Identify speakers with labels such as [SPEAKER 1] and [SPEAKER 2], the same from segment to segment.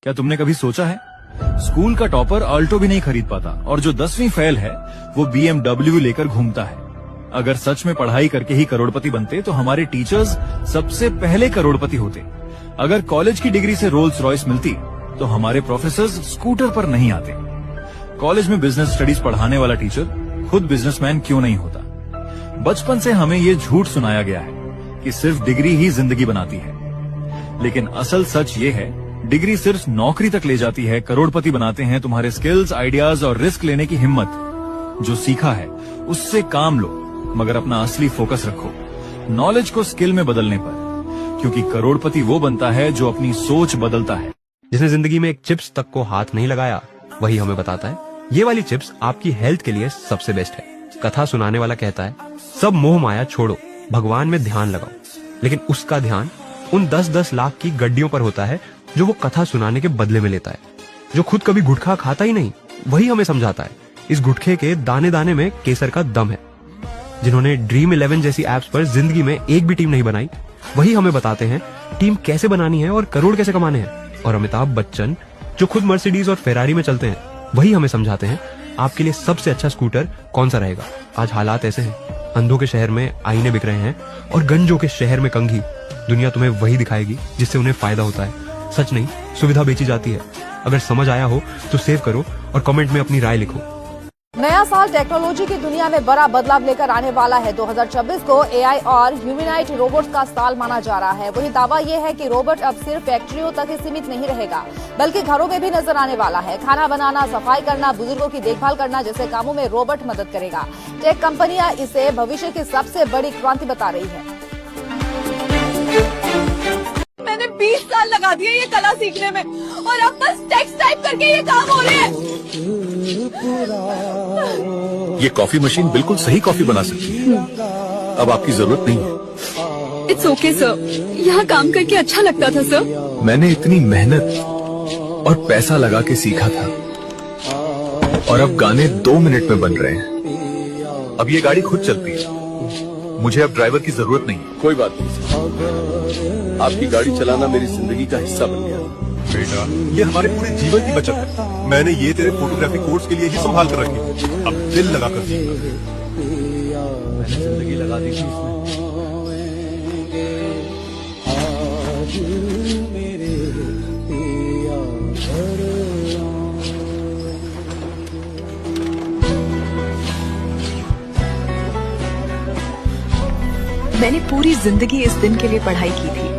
[SPEAKER 1] क्या तुमने कभी सोचा है, स्कूल का टॉपर ऑल्टो भी नहीं खरीद पाता और जो 10वीं फेल है वो BMW लेकर घूमता है। अगर सच में पढ़ाई करके ही करोड़पति बनते तो हमारे टीचर्स सबसे पहले करोड़पति होते। अगर कॉलेज की डिग्री से रोल्स रॉयस मिलती तो हमारे प्रोफेसर्स स्कूटर पर नहीं आते। कॉलेज में बिजनेस स्टडीज पढ़ाने वाला टीचर खुद बिजनेसमैन क्यों नहीं होता? बचपन से हमें ये झूठ सुनाया गया है कि सिर्फ डिग्री ही जिंदगी बनाती है, लेकिन असल सच ये है डिग्री सिर्फ नौकरी तक ले जाती है, करोड़पति बनाते हैं तुम्हारे स्किल्स, आइडियाज और रिस्क लेने की हिम्मत। जो सीखा है उससे काम लो, मगर अपना असली फोकस रखो नॉलेज को स्किल में बदलने पर, क्योंकि करोड़पति वो बनता है जो अपनी सोच बदलता है।
[SPEAKER 2] जिसने जिंदगी में एक चिप्स तक को हाथ नहीं लगाया वही हमें बताता है ये वाली चिप्स आपकी हेल्थ के लिए सबसे बेस्ट है। कथा सुनाने वाला कहता है सब मोह माया छोड़ो, भगवान में ध्यान लगाओ, लेकिन उसका ध्यान उन 10-10 लाख की गड्डियों पर होता है जो वो कथा सुनाने के बदले में लेता है। जो खुद कभी गुटखा खाता ही नहीं वही हमें समझाता है इस गुटखे के दाने दाने में केसर का दम है। जिन्होंने ड्रीम 11 जैसी एप्स पर जिंदगी में एक भी टीम नहीं बनाई वही हमें बताते हैं टीम कैसे बनानी है और करोड़ कैसे कमाने हैं। और अमिताभ बच्चन जो खुद मर्सिडीज और फेरारी में चलते हैं वही हमें समझाते हैं आपके लिए सबसे अच्छा स्कूटर कौन सा रहेगा। आज हालात ऐसे हैं, अंधों के शहर में आईने बिक रहे हैं और गंजों के शहर में कंघी। दुनिया तुम्हें वही दिखाएगी जिससे उन्हें फायदा होता है, सच नहीं सुविधा बेची जाती है। अगर समझ आया हो तो सेव करो और कमेंट में अपनी राय लिखो।
[SPEAKER 3] नया साल टेक्नोलॉजी की दुनिया में बड़ा बदलाव लेकर आने वाला है। 2026 को एआई और ह्यूमैनॉइड रोबोट्स का साल माना जा रहा है। वही दावा यह है कि रोबोट अब सिर्फ फैक्ट्रियों तक ही सीमित नहीं रहेगा, बल्कि घरों में भी नजर आने वाला है। खाना बनाना, सफाई करना, बुजुर्गों की देखभाल करना जैसे कामों में रोबोट मदद करेगा। टेक कंपनियां इसे भविष्य की सबसे बड़ी क्रांति बता रही है।
[SPEAKER 4] मैंने 20 साल लगा दिए ये कला सीखने में और अब बस टेक्स्ट टाइप करके ये काम हो रहे हैं।
[SPEAKER 5] ये कॉफी मशीन बिल्कुल सही कॉफी बना सकती है, अब आपकी जरूरत नहीं है।
[SPEAKER 4] इट्स ओके सर, यहाँ काम करके अच्छा लगता था सर।
[SPEAKER 5] मैंने इतनी मेहनत और पैसा लगा के सीखा था और अब गाने 2 मिनट में बन रहे हैं। अब ये गाड़ी खुद चलती है, मुझे अब ड्राइवर की जरूरत नहीं। कोई बात नहीं, आपकी गाड़ी चलाना मेरी जिंदगी का हिस्सा बन गया।
[SPEAKER 6] बेटा, ये हमारे पूरे जीवन की बचत है। मैंने ये तेरे फोटोग्राफी कोर्स के लिए ही संभाल कर रखी, अब दिल लगा कर सीखना।
[SPEAKER 1] मैंने जिंदगी लगा दी थी इसमें।
[SPEAKER 4] मैंने पूरी जिंदगी इस दिन के लिए पढ़ाई की थी।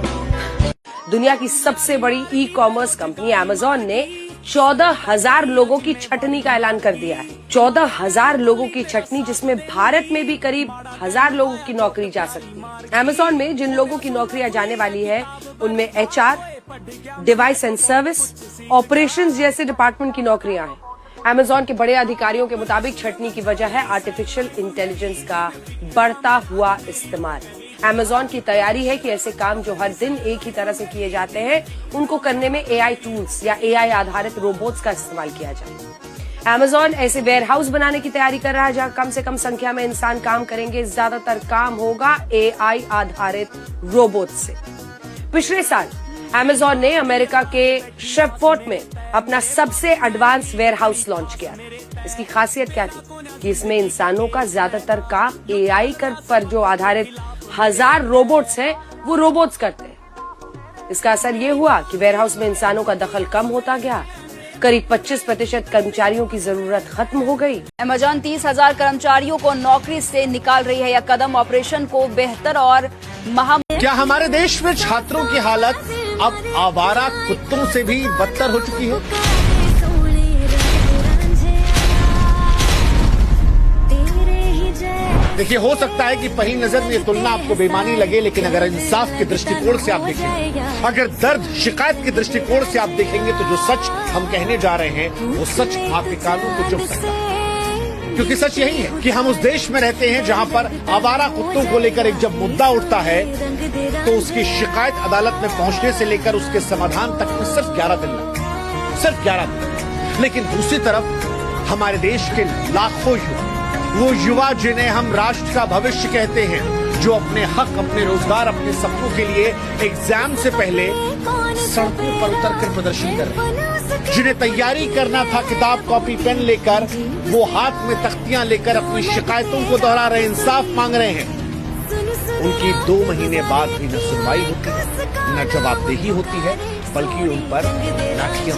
[SPEAKER 7] दुनिया की सबसे बड़ी ई कॉमर्स कंपनी अमेज़न ने 14,000 लोगों की छटनी का ऐलान कर दिया है। 14,000 लोगों की छटनी, जिसमें भारत में भी करीब 1000 लोगों की नौकरी जा सकती है। अमेज़न में जिन लोगों की नौकरियां जाने वाली है उनमें HR, device and service, operations जैसे डिपार्टमेंट की नौकरियां हैं। अमेज़न के बड़े अधिकारियों के मुताबिक छटनी की वजह है आर्टिफिशियल इंटेलिजेंस का बढ़ता हुआ इस्तेमाल। अमेज़न की तैयारी है कि ऐसे काम जो हर दिन एक ही तरह से किए जाते हैं उनको करने में AI टूल्स या AI आधारित रोबोट्स का इस्तेमाल किया जाए। अमेज़न ऐसे वेयर हाउस बनाने की तैयारी कर रहा है जहां कम से कम संख्या में इंसान काम करेंगे। ज्यादातर काम होगा AI आधारित रोबोट से। पिछले साल अमेज़न ने अमेरिका के शेफपोर्ट में अपना सबसे एडवांस वेयर हाउस लॉन्च किया। इसकी खासियत क्या थी कि इसमें इंसानों का ज्यादातर काम AI पर जो आधारित 1000 रोबोट्स हैं वो रोबोट्स करते हैं। इसका असर ये हुआ कि वेयरहाउस में इंसानों का दखल कम होता गया। करीब 25% कर्मचारियों की जरूरत खत्म हो गई।
[SPEAKER 3] अमेज़न 30,000 कर्मचारियों को नौकरी से निकाल रही है। यह कदम ऑपरेशन को बेहतर और
[SPEAKER 8] क्या हमारे देश में छात्रों की हालत अब आवारा कुत्तों से भी बदतर हो चुकी है? देखिए, हो सकता है कि पहली नजर में ये तुलना आपको बेईमानी लगे, लेकिन अगर इंसाफ के दृष्टिकोण से आप देखेंगे, अगर दर्द शिकायत के दृष्टिकोण से आप देखेंगे, तो जो सच हम कहने जा रहे हैं वो सच आपके कानों को चुभ सकता है। क्योंकि सच यही है कि हम उस देश में रहते हैं जहां पर आवारा कुत्तों को लेकर एक जब मुद्दा उठता है तो उसकी शिकायत अदालत में पहुंचने से लेकर उसके समाधान तक में सिर्फ 11 दिन लगते हैं, सिर्फ 11 दिन। लेकिन दूसरी तरफ हमारे देश के लाखों युवा, वो युवा जिन्हें हम राष्ट्र का भविष्य कहते हैं, जो अपने हक, अपने रोजगार, अपने सपनों के लिए एग्जाम से पहले सड़कों पर उतरकर प्रदर्शन कर रहे हैं। जिन्हें तैयारी करना था किताब कॉपी पेन लेकर, वो हाथ में तख्तियां लेकर अपनी शिकायतों को दोहरा रहे, इंसाफ मांग रहे हैं। उनकी 2 महीने बाद भी न सुनवाई होती है, न जवाबदेही होती है, बल्कि उन पर लाठियां